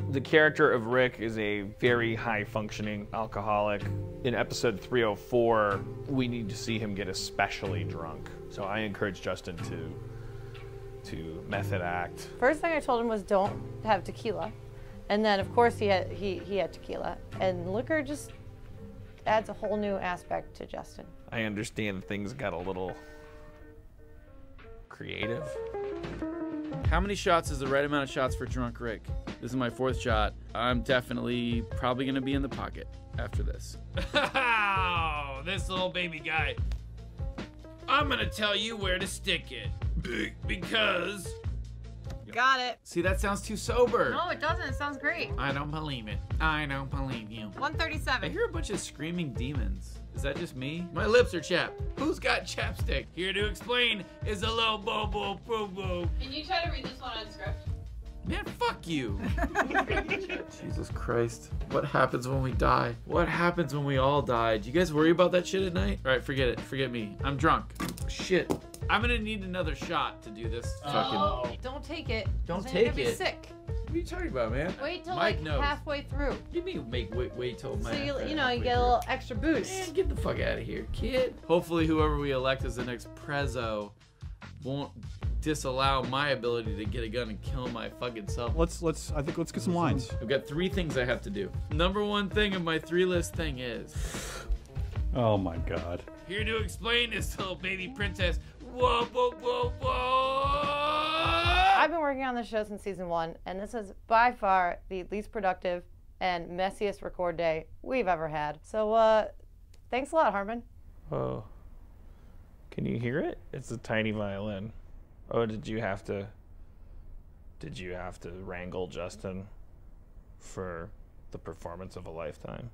The character of Rick is a very high-functioning alcoholic. In episode 304, we need to see him get especially drunk. So I encourage Justin to method act. First thing I told him was don't have tequila. And then, of course, he had tequila. And liquor just adds a whole new aspect to Justin. I understand things got a little creative. How many shots is the right amount of shots for drunk Rick? This is my 4th shot. I'm definitely probably gonna be in the pocket after this. Oh, this little baby guy. I'm gonna tell you where to stick it. Because... Got it. See, that sounds too sober. No, it doesn't. It sounds great. I don't believe it. I don't believe you. 137. I hear a bunch of screaming demons. Is that just me? My lips are chapped. Who's got chapstick? Here to explain is a low bobo boo. Can you try to read this one on script? Man, fuck you. Jesus Christ. What happens when we die? What happens when we all die? Do you guys worry about that shit at night? All right, forget it. Forget me. I'm drunk. Shit. I'm gonna need another shot to do this. Fucking. Don't take it. Don't Then take you're gonna be it. sick. What are you talking about, man? Wait till Mike like knows. halfway through. What do you mean wait till So my you know you get a little extra boost. Man, get the fuck out of here, kid. Hopefully whoever we elect as the next prezzo won't disallow my ability to get a gun and kill my fucking self. Let's get some lines. I've got 3 things I have to do. Number 1 thing of my 3-list thing is... Oh my god. Here to explain is little baby princess. Whoa, whoa, whoa, whoa. I've been working on this show since season 1, and this is by far the least productive and messiest record day we've ever had. So, thanks a lot, Harmon. Oh, can you hear it? It's a tiny violin. Oh, did you have to wrangle Justin for the performance of a lifetime?